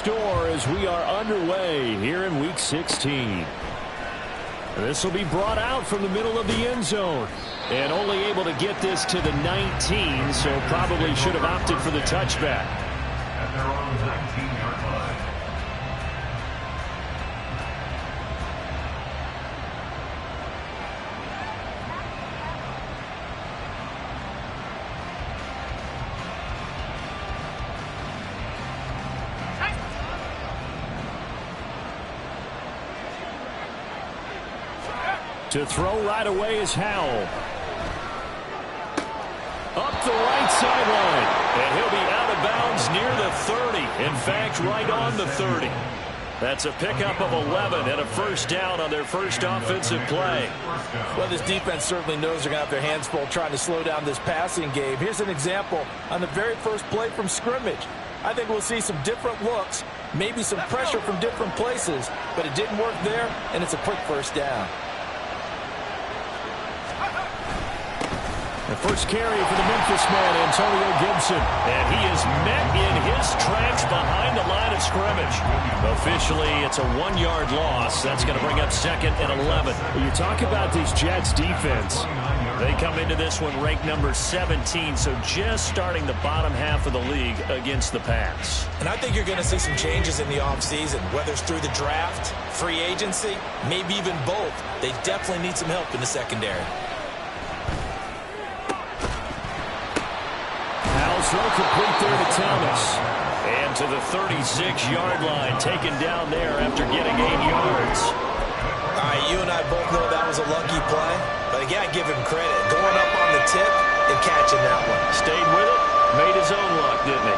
score as we are underway here in Week 16. This will be brought out from the middle of the end zone. And only able to get this to the 19, so probably should have opted for the touchback. At their own 19-yard line. To throw right away is Howell. Up the right sideline. And he'll be out of bounds near the 30. In fact, right on the 30. That's a pickup of 11 and a first down on their first offensive play. Well, this defense certainly knows they're going to have their hands full trying to slow down this passing game. Here's an example on the very first play from scrimmage. I think we'll see some different looks, maybe some pressure from different places, but it didn't work there, and it's a quick first down. The first carry for the Memphis man, Antonio Gibson. And he is met in his tracks behind the line of scrimmage. Officially, it's a 1-yard loss. That's going to bring up 2nd and 11. When you talk about this Jets defense, they come into this one ranked number 17, so just starting the bottom half of the league against the pass. And I think you're going to see some changes in the offseason, whether it's through the draft, free agency, maybe even both. They definitely need some help in the secondary. Throw complete there to Thomas. And to the 36-yard line, taken down there after getting 8 yards. All right, you and I both know that was a lucky play, but again, I give him credit. Going up on the tip and catching that one. Stayed with it, made his own luck, didn't he?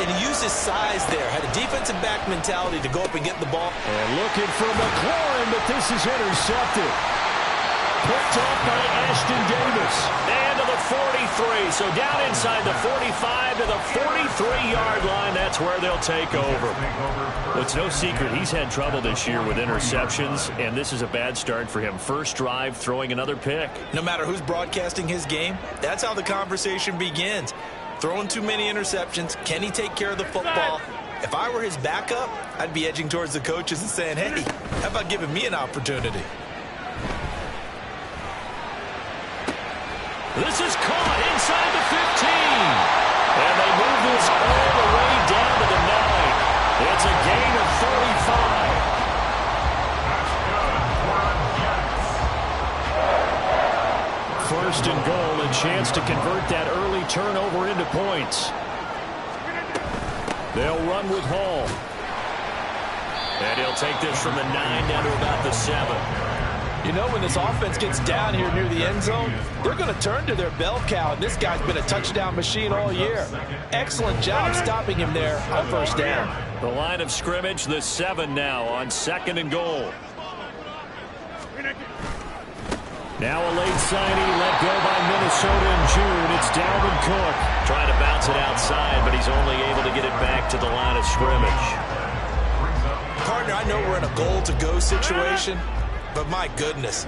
And he used his size there, had a defensive back mentality to go up and get the ball. And looking for McLaurin, but this is intercepted. Picked off by Ashton Davis. And to the 43. So down inside the 45 to the 43-yard line. That's where they'll take over. Well, it's no secret he's had trouble this year with interceptions, and this is a bad start for him. First drive, throwing another pick. No matter who's broadcasting his game, that's how the conversation begins. Throwing too many interceptions. Can he take care of the football? If I were his backup, I'd be edging towards the coaches and saying, hey, how about giving me an opportunity? This is caught inside the 15. And they move this all the way down to the 9. It's a gain of 35. First and goal, a chance to convert that early turnover into points. They'll run with Hall. And he'll take this from the 9 down to about the 7. You know, when this offense gets down here near the end zone, they're going to turn to their bell cow. And this guy's been a touchdown machine all year. Excellent job stopping him there on first down. The line of scrimmage, the 7 now on 2nd and goal. Now a late signing let go by Minnesota in June. It's Dalvin Cook. Trying to bounce it outside, but he's only able to get it back to the line of scrimmage. Partner, I know we're in a goal-to-go situation. But my goodness,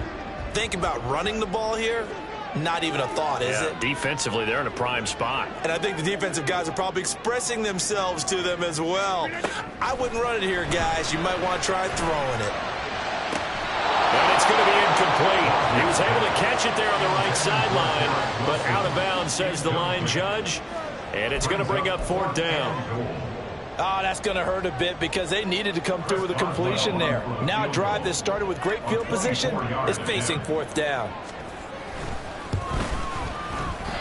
think about running the ball here. Not even a thought, is it? Defensively, they're in a prime spot. And I think the defensive guys are probably expressing themselves to them as well. I wouldn't run it here, guys. You might want to try throwing it. And it's going to be incomplete. He was able to catch it there on the right sideline, but out of bounds, says the line judge. And it's going to bring up 4th down. Oh, that's going to hurt a bit because they needed to come through with a completion there. Now a drive that started with great field position is facing 4th down.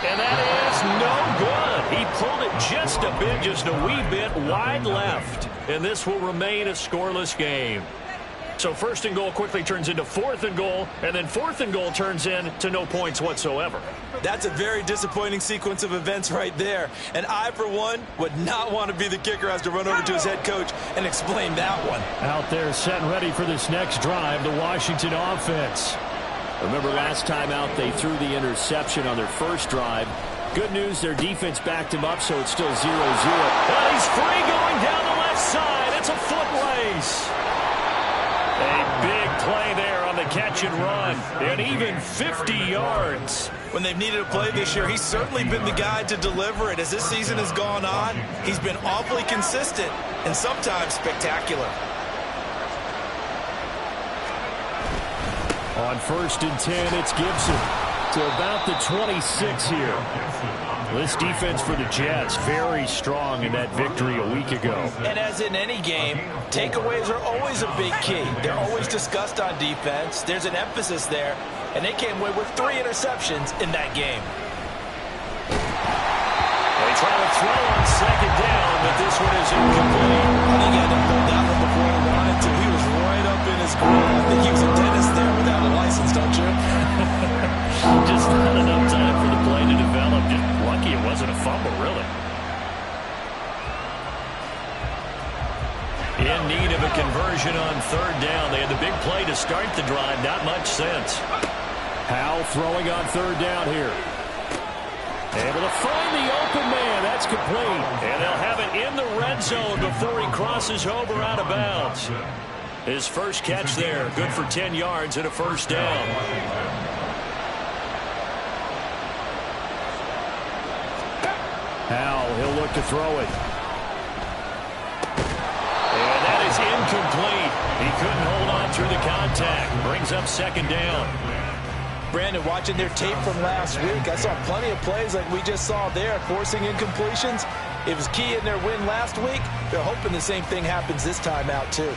And that is no good. He pulled it just a bit, just a wee bit wide left. And this will remain a scoreless game. So 1st and goal quickly turns into 4th and goal, and then 4th and goal turns into no points whatsoever. That's a very disappointing sequence of events right there. And I, for one, would not want to be the kicker who has to run over to his head coach and explain that one. Out there set and ready for this next drive, the Washington offense. Remember last time out they threw the interception on their first drive. Good news, their defense backed him up, so it's still 0-0. And he's free going down the left side. It's a foot race. A big play there on the catch and run, and even 50 yards. When they've needed a play this year, he's certainly been the guy to deliver it. As this season has gone on, he's been awfully consistent. and sometimes spectacular. On 1st and 10, it's Gibson to about the 26 here. This defense for the Jets, very strong in that victory a week ago. And as in any game, takeaways are always a big key. They're always discussed on defense. There's an emphasis there, and they came away with 3 interceptions in that game. They try to throw on 2nd down, but this one is incomplete. I think he had to pull that one before he wanted to. He was right up in his grill. I think he was a dentist there without a license, don't you? Just not enough time for the play to develop. Just lucky it wasn't a fumble, really. In need of a conversion on 3rd down. They had the big play to start the drive. Not much sense. Howell throwing on 3rd down here. Able to find the open man. That's complete. And they'll have it in the red zone before he crosses over out of bounds. His first catch there. Good for 10 yards and a 1st down. Howell, he'll look to throw it. And that is incomplete. He couldn't hold on through the contact. Brings up 2nd down. Brandon, watching their tape from last week, I saw plenty of plays like we just saw there, forcing incompletions. It was key in their win last week. They're hoping the same thing happens this time out, too.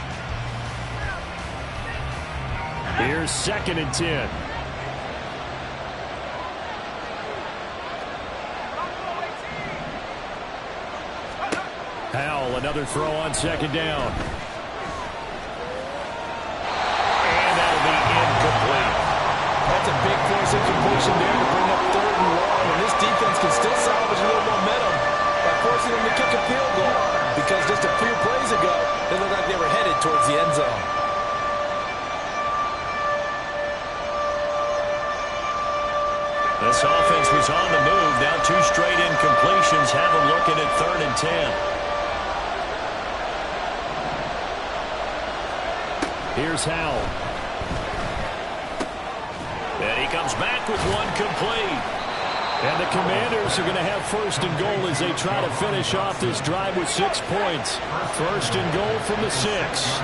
Here's 2nd and 10. Howell, another throw on 2nd down. And that'll be incomplete. That's a big force incompletion there to bring up 3rd and long. And this defense can still salvage a little momentum by forcing them to kick a field goal. Because just a few plays ago, they looked like they were headed towards the end zone. This offense was on the move. Now 2 straight incompletions have them looking at 3rd and 10. Here's Howell. And he comes back with one complete. And the Commanders are going to have 1st and goal as they try to finish off this drive with 6 points. 1st and goal from the 6.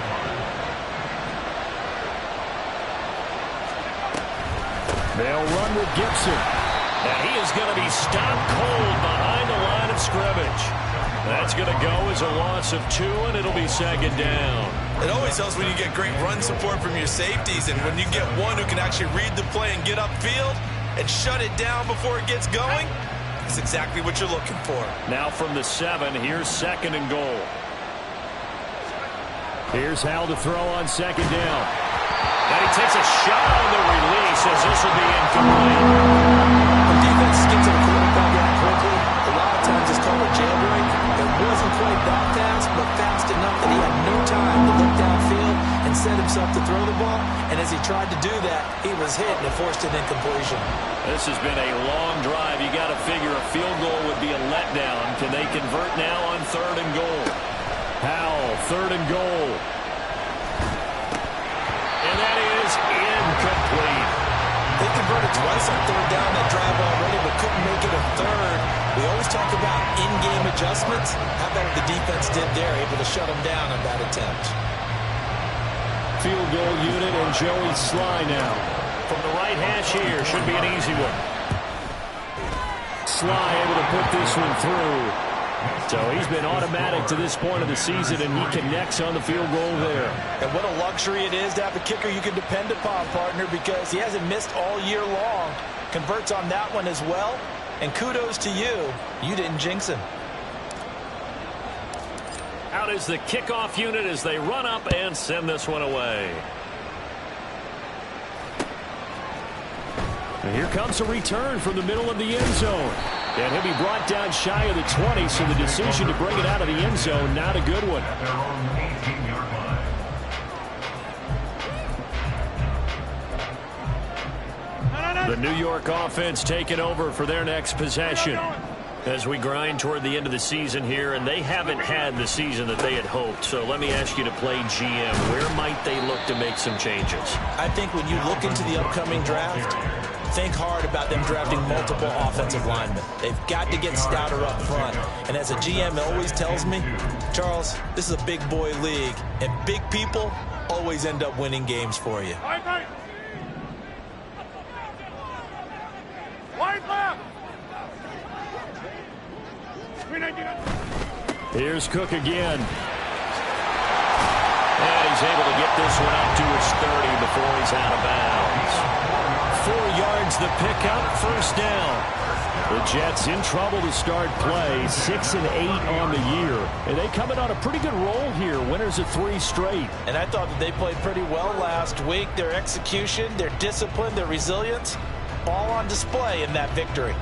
They'll run with Gibson. And he is going to be stopped cold behind the line of scrimmage. That's going to go as a loss of 2, and it'll be 2nd down. It always helps when you get great run support from your safeties, and when you get one who can actually read the play and get upfield and shut it down before it gets going, that's exactly what you're looking for. Now from the 7, here's 2nd and goal. Here's Howell to throw on 2nd down. And he takes a shot on the release as this will be incomplete. The defense gets to the quarterback out quickly. A lot of times it's called a jailbreak. It wasn't quite that fast, but fast enough that he had no time to look downfield and set himself to throw the ball. And as he tried to do that, he was hit and it forced an incompletion. This has been a long drive. You got to figure a field goal would be a letdown. Can they convert now on 3rd and goal? Howell, 3rd and goal. And that is incomplete. They converted twice on 3rd down that drive already, but couldn't make it a 3rd. We always talk about in-game adjustments. How about what the defense did there, able to shut them down on that attempt. Field goal unit and Joey Sly now. From the right hash here, should be an easy one. Sly able to put this one through. So he's been automatic to this point of the season, and he connects on the field goal there. And what a luxury it is to have a kicker you can depend upon, partner, because he hasn't missed all year long. Converts on that one as well. And kudos to you. You didn't jinx him. Out is the kickoff unit as they run up and send this one away. And here comes a return from the middle of the end zone. And he'll be brought down shy of the 20, so the decision to bring it out of the end zone, not a good one. At their own 18-yard line. The New York offense taking over for their next possession as we grind toward the end of the season here, and they haven't had the season that they had hoped. So let me ask you to play GM. Where might they look to make some changes? I think when you look into the upcoming draft, think hard about them drafting multiple offensive linemen. They've got to get stouter up front. And as a GM always tells me, Charles, this is a big boy league, and big people always end up winning games for you. Here's Cook again. And he's able to get this one up to his 30 before he's out of bounds. 4 yards the pickup, first down. The Jets in trouble to start play, 6-8 on the year. And they come in on a pretty good roll here, winners of 3 straight. And I thought that they played pretty well last week. Their execution, their discipline, their resilience, all on display in that victory.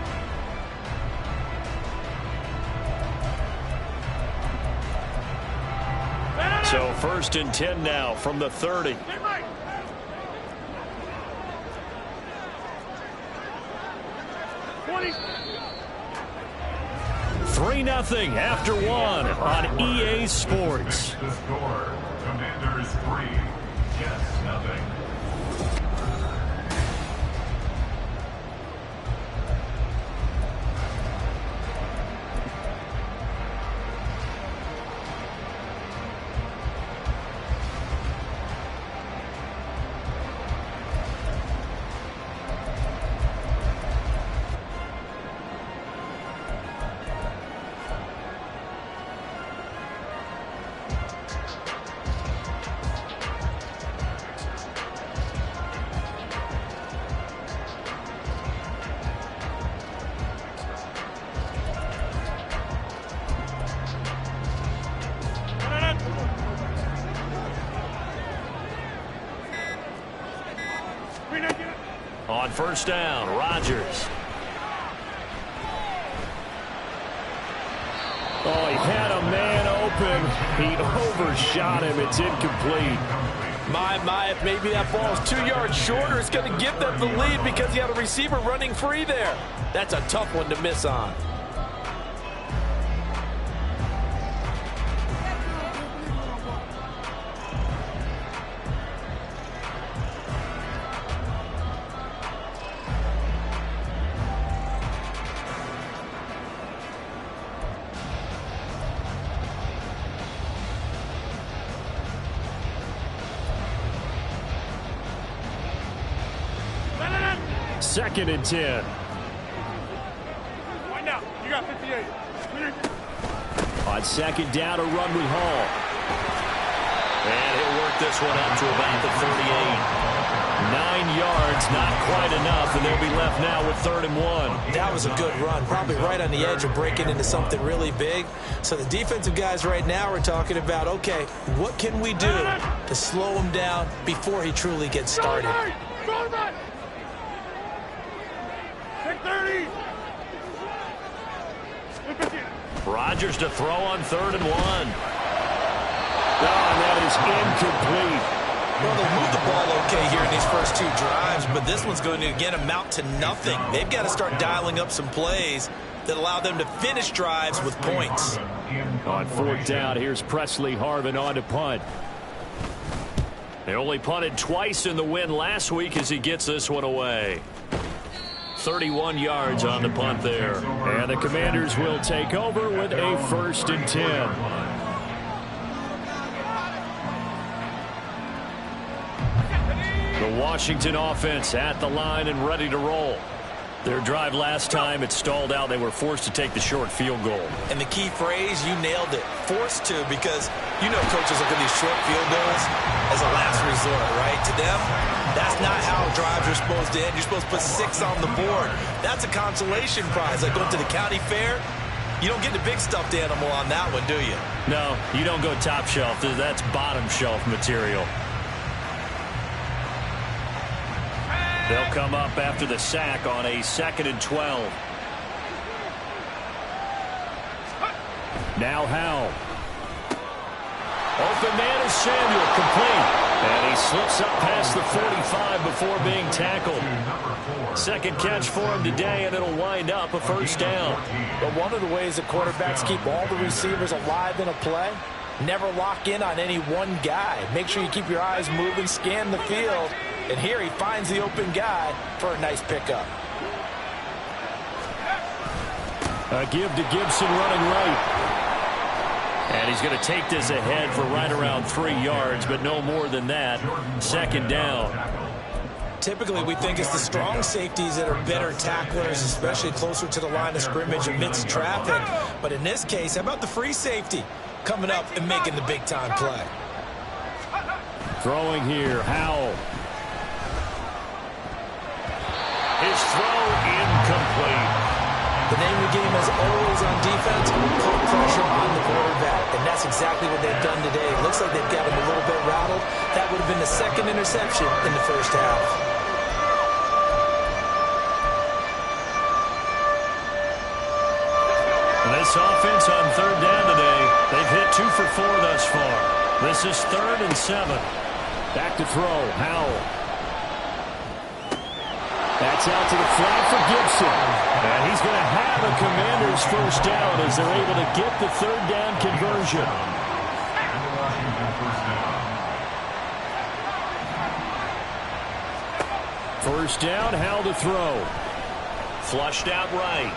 So 1st and 10 now from the 30. 3-0 after 1 on EA Sports. The score, Commanders 3, Jets 0. On 1st down, Rodgers. Oh, he had a man open. He overshot him. It's incomplete. My, if maybe that ball's 2 yards shorter, it's going to give them the lead because he had a receiver running free there. That's a tough one to miss on. Second and 10. Right now, you got 58. On 2nd down, a run with Hall. And he'll work this one up to about the 38. 9 yards, not quite enough, and they'll be left now with 3rd and 1. That was a good run, probably right on the edge of breaking into something really big. So the defensive guys right now are talking about, okay, what can we do to slow him down before he truly gets started? Rodgers to throw on 3rd and 1. Oh, and that is incomplete. Well, they'll move the ball okay here in these first 2 drives, but this one's going to, again, amount to nothing. They've got to start dialing up some plays that allow them to finish drives with points. On 4th down, here's Presley Harvin on to punt. They only punted twice in the win last week as he gets this one away. 31 yards on the punt there. And the Commanders will take over with a 1st and 10. The Washington offense at the line and ready to roll. Their drive last time, it stalled out. They were forced to take the short field goal. And the key phrase, you nailed it, forced to, because you know coaches look at these short field goals as a last resort, right? To them, that's not how drives are supposed to end. You're supposed to put 6 on the board. That's a consolation prize. Like going to the county fair, you don't get the big stuffed animal on that one, do you? No, you don't go top shelf. That's bottom shelf material. They'll come up after the sack on a 2nd and 12. Now Howell. Open man is Samuel, complete. And he slips up past the 45 before being tackled. 2nd catch for him today, and it'll wind up a 1st down. But one of the ways that quarterbacks keep all the receivers alive in a play, never lock in on any one guy. Make sure you keep your eyes moving, scan the field, And here he finds the open guy for a nice pickup. A give to Gibson running right. And he's going to take this ahead for right around 3 yards, but no more than that. Second down. Typically, we think it's the strong safeties that are better tacklers, especially closer to the line of scrimmage amidst traffic. But in this case, how about the free safety coming up and making the big-time play? Throwing here, Howell. His throw incomplete. The name of the game, as always on defense, put pressure on the quarterback. And that's exactly what they've done today. It looks like they've got him a little bit rattled. That would have been the second interception in the first half. This offense on third down today, they've hit 2 for 4 thus far. This is 3rd and 7. Back to throw, Howell. That's out to the flat for Gibson. And he's going to have a Commanders first down as they're able to get the third down conversion. First down, Howell to throw. Flushed out right.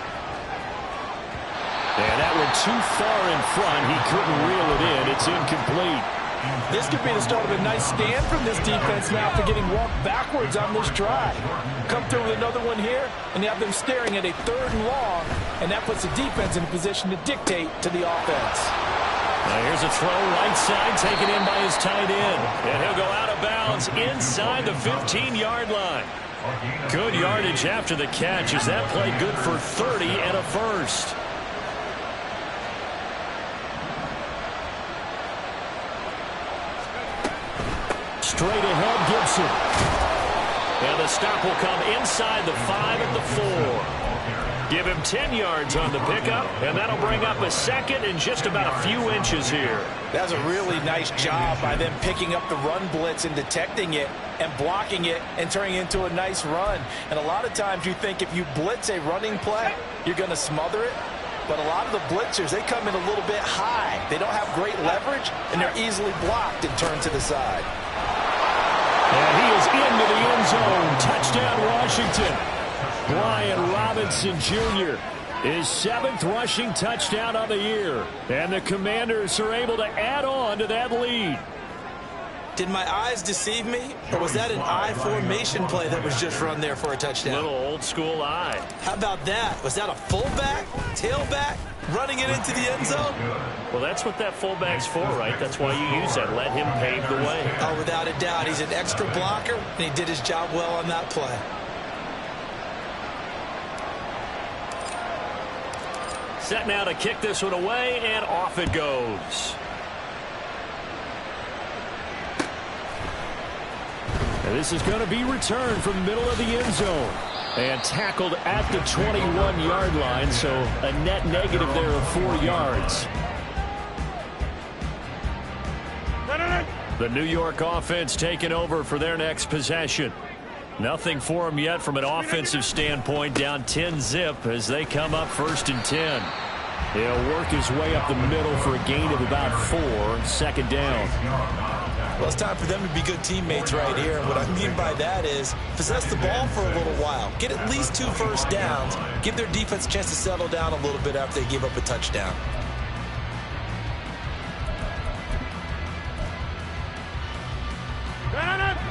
And that one too far in front. He couldn't reel it in. It's incomplete. This could be the start of a nice stand from this defense now for getting walked backwards on this drive. Come through with another one here, and you have them staring at a 3rd and long, and that puts the defense in a position to dictate to the offense. Now here's a throw right side, taken in by his tight end. And he'll go out of bounds inside the 15-yard line. Good yardage after the catch as that played good for 30 and a first. Straight ahead, Gibson. And the stop will come inside the 5 at the 4. Give him 10 yards on the pickup, and that'll bring up a second and just about a few inches here. That's a really nice job by them picking up the run blitz and detecting it and blocking it and turning it into a nice run. And a lot of times you think if you blitz a running play, you're going to smother it. But a lot of the blitzers, they come in a little bit high. They don't have great leverage, and they're easily blocked and turned to the side. And he is into the end zone. Touchdown, Washington. Brian Robinson Jr. His 7th rushing touchdown of the year. And the Commanders are able to add on to that lead. Did my eyes deceive me? Or was that an I formation play that was just run there for a touchdown? Little old school eye. How about that? Was that a fullback, tailback, running it into the end zone? Well, that's what that fullback's for, right? That's why you use that. Let him pave the way. Oh, without a doubt. He's an extra blocker, and he did his job well on that play. Set now to kick this one away, and off it goes. And this is going to be returned from the middle of the end zone. And tackled at the 21-yard line, so a net negative there of 4 yards. The New York offense taking over for their next possession. Nothing for them yet from an offensive standpoint, down 10-zip as they come up 1st and 10. He'll work his way up the middle for a gain of about 4, 2nd down. Well, it's time for them to be good teammates right here. And what I mean by that is possess the ball for a little while. Get at least 2 first downs. Give their defense a chance to settle down a little bit after they give up a touchdown.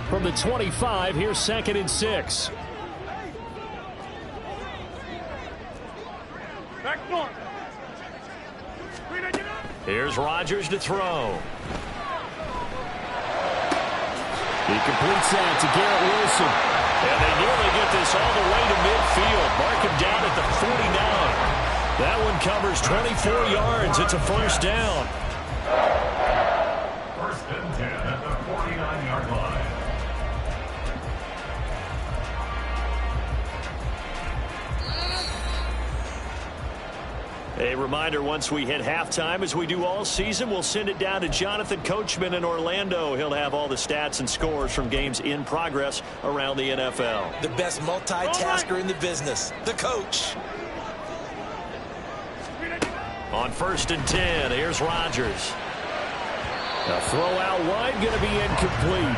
From the 25, here's 2nd and 6. Here's Rodgers to throw. He completes that to Garrett Wilson. And they nearly get this all the way to midfield. Mark him down at the 49. That one covers 24 yards. It's a first down. 1st and 10 at the 49-yard line. A reminder, once we hit halftime, as we do all season, we'll send it down to Jonathan Coachman in Orlando. He'll have all the stats and scores from games in progress around the NFL. The best multitasker in the business, the coach. On 1st and 10, here's Rodgers. A throw out wide, going to be incomplete.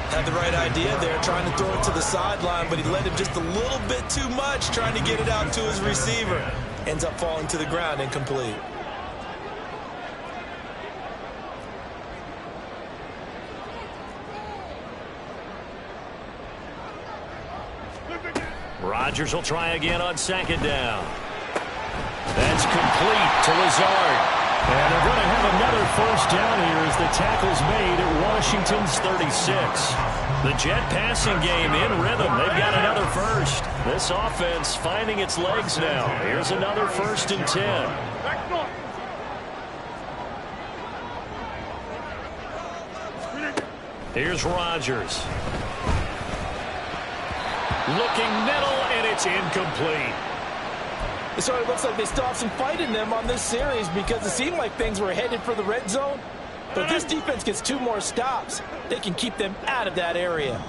Had the right idea there, trying to throw it to the sideline, but he let him just a little bit too much, trying to get it out to his receiver. Ends up falling to the ground, incomplete. Rodgers will try again on second down. That's complete to Lazard. And they're going to have another first down here as the tackle's made at Washington's 36. The Jet passing game in rhythm. They've got another first. This offense finding its legs now. Here's another 1st and 10. Here's Rodgers. Looking middle, and it's incomplete. So it looks like they still have some fight in them on this series because it seemed like things were headed for the red zone. But if this defense gets 2 more stops, they can keep them out of that area.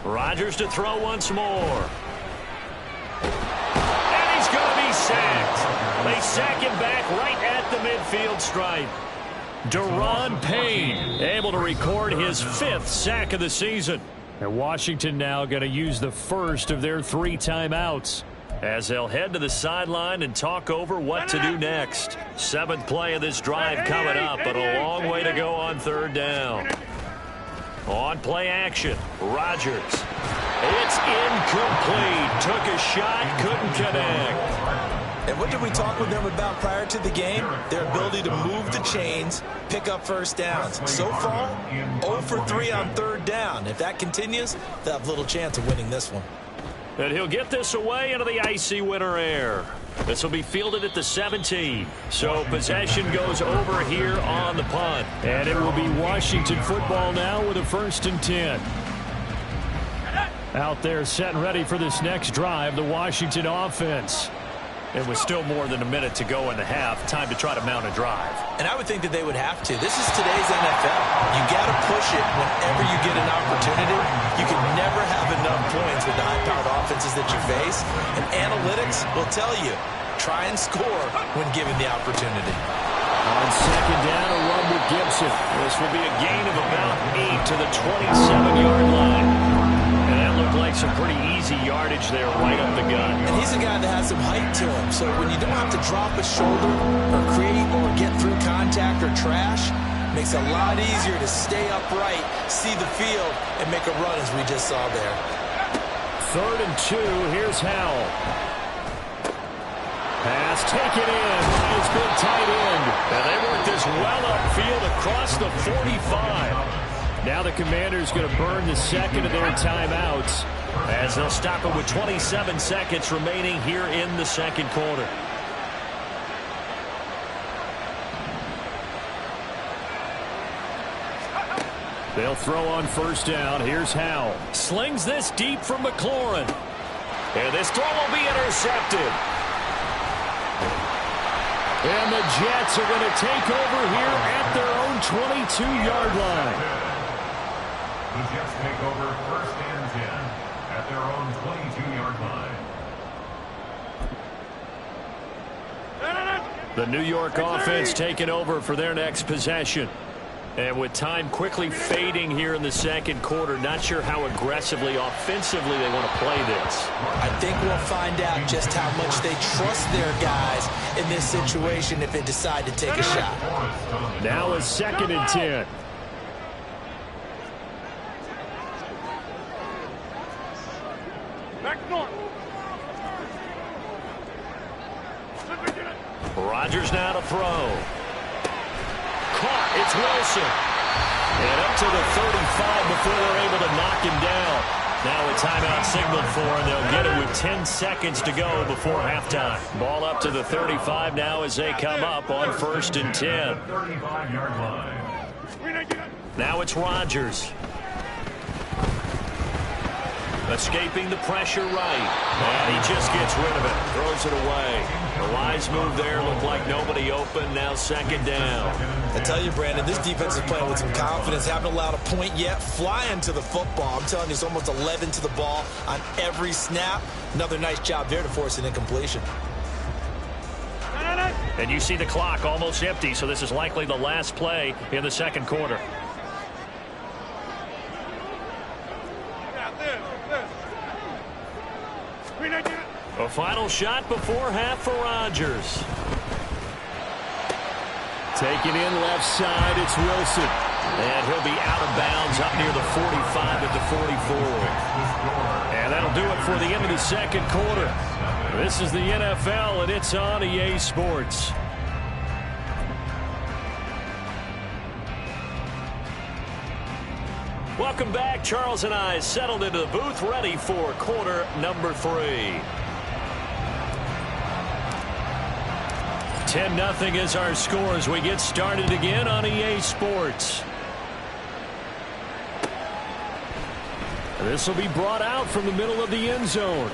Rodgers to throw once more. And he's going to be sacked. They sack him back right at the midfield stripe. Daron Payne able to record his 5th sack of the season. And Washington now going to use the first of their 3 timeouts as they'll head to the sideline and talk over what to do next. 7th play of this drive coming up, but a long way to go on 3rd down. On play action, Rodgers. It's incomplete. Took a shot, couldn't connect. And what did we talk with them about prior to the game? Their ability to move the chains, pick up first downs. So far, 0 for 3 on 3rd down. If that continues, they'll have little chance of winning this one. And he'll get this away into the icy winter air. This will be fielded at the 17. So possession goes over here on the punt. And it will be Washington football now with a 1st and 10. Out there set and ready for this next drive, the Washington offense. It was still more than a minute to go in the half. Time to try to mount a drive. And I would think that they would have to. This is today's NFL. You got to push it whenever you get an opportunity. You can never have enough points with the high-powered offenses that you face. And analytics will tell you, try and score when given the opportunity. On 2nd down, a run with Gibson. This will be a gain of about 8 to the 27-yard line. And that looked like some pretty easy yardage there right up the gut. And he's a guy that has some height to him. So when you don't have to drop a shoulder or create or get through contact or trash, makes it a lot easier to stay upright, see the field, and make a run as we just saw there. 3rd and 2. Here's Howell. Pass taken in by his big tight end. And they work this well upfield across the 45. Now the Commanders going to burn the 2nd of their timeouts as they'll stop it with 27 seconds remaining here in the 2nd quarter. They'll throw on 1st down. Here's Howell. Slings this deep from McLaurin. And this throw will be intercepted. And the Jets are going to take over here at their own 22-yard line. The Jets take over 1st and 10 at their own 22-yard line. The New York offense taking over for their next possession. And with time quickly fading here in the 2nd quarter, not sure how aggressively, offensively they want to play this. I think we'll find out just how much they trust their guys in this situation if they decide to take a shot. Now a 2nd and 10. Rodgers now to throw. Caught. It's Wilson. And up to the 35 before they're able to knock him down. Now a timeout signaled for, and they'll get it with 10 seconds to go before halftime. Ball up to the 35 now as they come up on 1st and 10. 35-yard line. Now it's Rodgers. Escaping the pressure right. And he just gets rid of it. Throws it away. The wise move there. Looked like nobody open. Now 2nd down. I tell you, Brandon, this defense is playing with some confidence. Haven't allowed a point yet. Flying to the football. I'm telling you, it's almost 11 to the ball on every snap. Another nice job there to force an incompletion. And you see the clock almost empty, so this is likely the last play in the 2nd quarter. A final shot before half for Rodgers. Taken in left side, it's Wilson. And he'll be out of bounds up near the 45 at the 44. And that'll do it for the end of the second quarter. This is the NFL, and it's on EA Sports. Welcome back. Charles and I settled into the booth, ready for quarter number 3. 10-0 is our score as we get started again on EA Sports. This will be brought out from the middle of the end zone.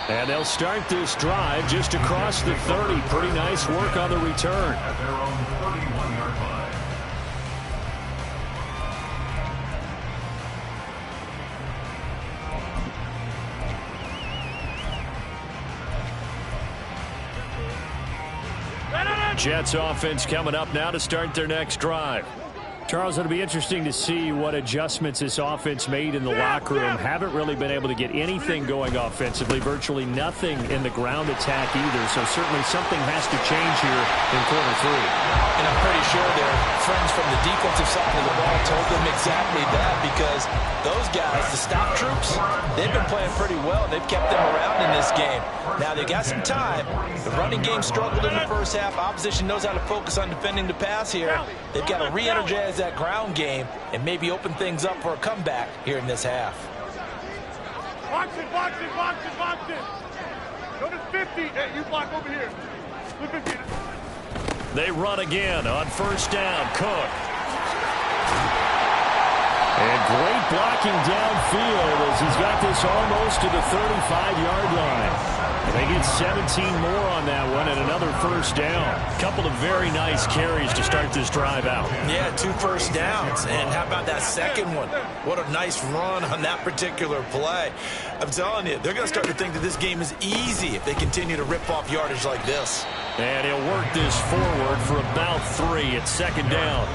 And they'll start this drive just across the 30. Pretty nice work on the return. At their own 31-yard line. Jets offense coming up now to start their next drive. Charles, it'll be interesting to see what adjustments this offense made in the locker room. Haven't really been able to get anything going offensively, virtually nothing in the ground attack either. So certainly something has to change here in quarter 3. And I'm pretty sure their friends from the defensive side of the ball told them exactly that, because those guys, the stop troops, they've been playing pretty well. They've kept them around in this game. Now they got some time. The running game struggled in the first half. Opposition knows how to focus on defending the pass here. They've got to re-energize that ground game and maybe open things up for a comeback here in this half. Box it, box it, box it, box it. Go to 50. Hey, you block over here. Look at you. They run again on first down. Cook. And great blocking downfield as he's got this almost to the 35-yard line. And they get 17 more on that one and another first down. Couple of very nice carries to start this drive out. Yeah, 2 first downs. And how about that second one? What a nice run on that particular play. I'm telling you, they're going to start to think that this game is easy if they continue to rip off yardage like this. And he'll work this forward for about 3 at second down.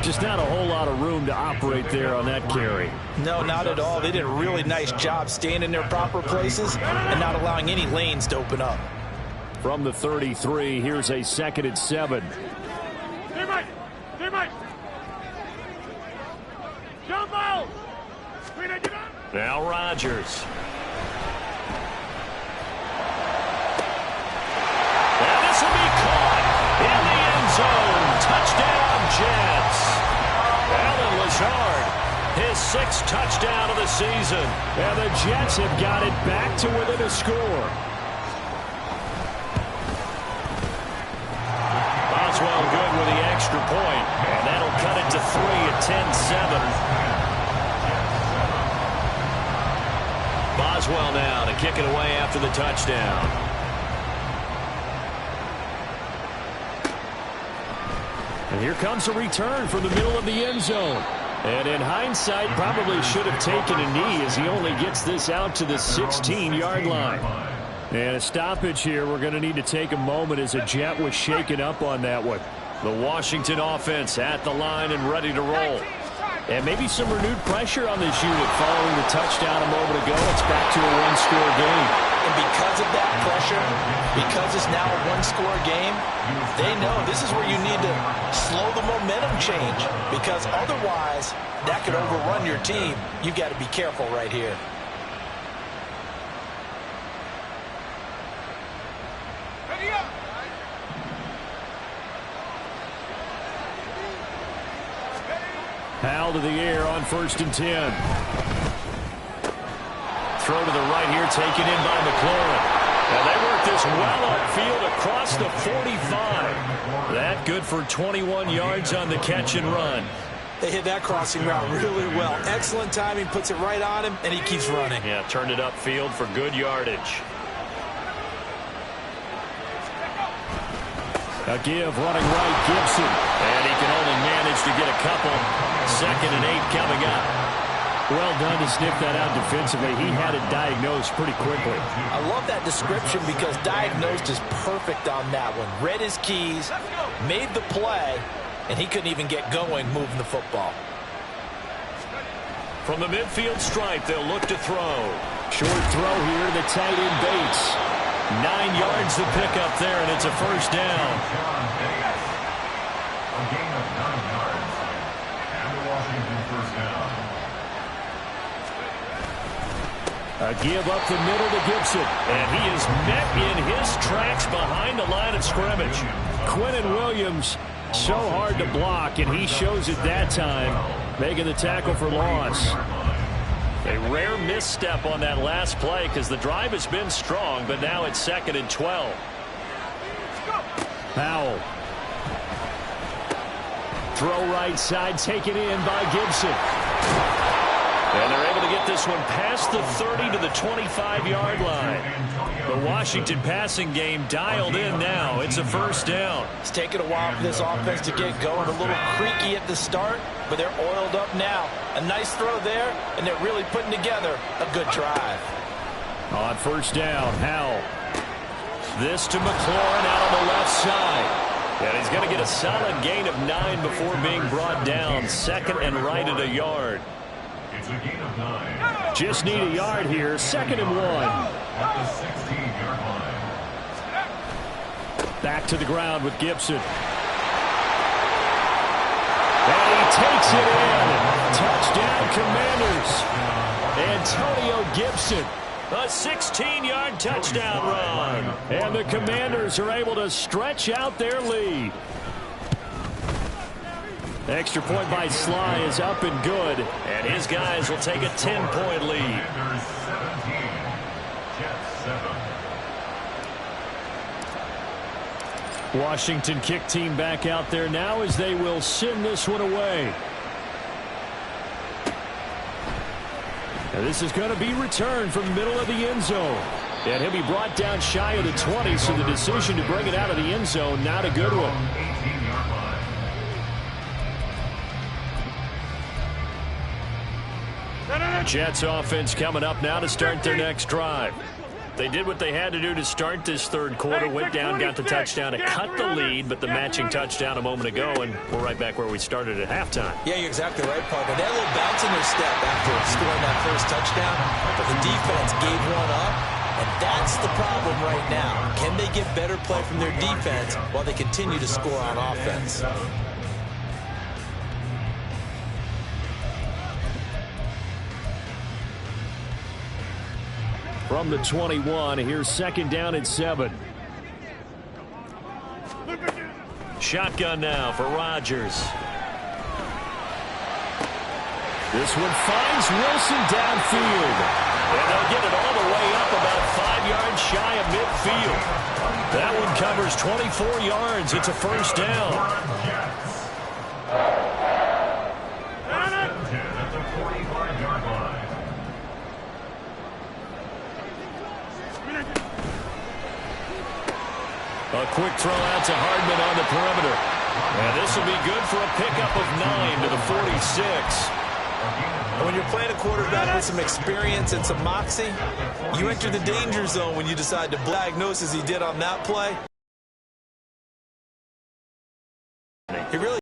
Just not a whole lot of room to operate there on that carry. No, not at all. They did a really nice job staying in their proper places and not allowing any lanes to open up. From the 33, here's a 2nd and 7. Stay right. Stay right. Jump out. Now Rodgers. And this will be caught in the end zone. Touchdown, Jets. Alan Lazard, his 6th touchdown of the season. And the Jets have got it back to within a score. Boswell good with the extra point. And that'll cut it to 3 at 10-7. Boswell now to kick it away after the touchdown. And here comes a return from the middle of the end zone. And in hindsight, probably should have taken a knee as he only gets this out to the 16-yard line. And a stoppage here. We're going to need to take a moment as a Jet was shaken up on that one. The Washington offense at the line and ready to roll. And maybe some renewed pressure on this unit following the touchdown a moment ago. It's back to a 1-score game. And because of that pressure, because it's now a 1-score game, they know this is where you need to slow the momentum change, because otherwise that could overrun your team. You've got to be careful right here. Ready up. Powell to the air on 1st and 10. Throw to the right here, taken in by McLaurin. And they work this well upfield across the 45. That good for 21 yards on the catch and run. They hit that crossing route really well. Excellent timing, puts it right on him, and he keeps running. Yeah, turned it upfield for good yardage. A give running right, Gibson. And he can only manage to get a couple. 2nd and 8 coming up. Well done to sniff that out defensively. He had it diagnosed pretty quickly. I love that description because diagnosed is perfect on that one. Read his keys, made the play, and he couldn't even get going moving the football. From the midfield stripe, they'll look to throw. Short throw here to the tight end Bates. 9 yards to pick up there, and it's a first down. A gain of 9 yards. And the Washington first down. A give up the middle to Gibson. And he is met in his tracks behind the line of scrimmage. Quinnen Williams, so hard to block, and he shows it that time, making the tackle for loss. A rare misstep on that last play because the drive has been strong, but now it's 2nd and 12. Powell. Throw right side, taken in by Gibson. And they're able to get this one past the 30 to the 25-yard line. The Washington passing game dialed in now. It's a first down. It's taken a while for this offense to get going. A little creaky at the start, but they're oiled up now. A nice throw there, and they're really putting together a good drive. On first down, Howell. This to McLaurin out on the left side. And he's going to get a solid gain of 9 before being brought down. 2nd and right at a yard. It's a gain of 9. Just need a yard here. 2nd and 1. At the 16-yard line. Back to the ground with Gibson. And he takes it in. Touchdown, Commanders. Antonio Gibson. A 16-yard touchdown run. And the Commanders are able to stretch out their lead. Extra point by Sly is up and good. And his guys will take a 10-point lead. Commanders 17. Jets 7. Washington kick team back out there now as they will send this one away. And this is going to be returned from the middle of the end zone. And he'll be brought down shy of the 20, so the decision to bring it out of the end zone, not a good one. 18-yard line. Jets offense coming up now to start their next drive. They did what they had to do to start this third quarter. Went down, got the touchdown to cut the lead, but the matching touchdown a moment ago, and we're right back where we started at halftime. Yeah, you're exactly right, Parker. They had a little bounce in their step after scoring that first touchdown, but the defense gave one up, and that's the problem right now. Can they get better play from their defense while they continue to score on offense? From the 21, here's 2nd down and 7. Shotgun now for Rodgers. This one finds Wilson downfield. And they'll get it all the way up about 5 yards shy of midfield. That one covers 24 yards. It's a first down. At the 45-yard line. A quick throw out to Hardman on the perimeter. And this will be good for a pickup of 9 to the 46. When you're playing a quarterback with some experience and some moxie, you enter the danger zone when you decide to diagnose as he did on that play. He really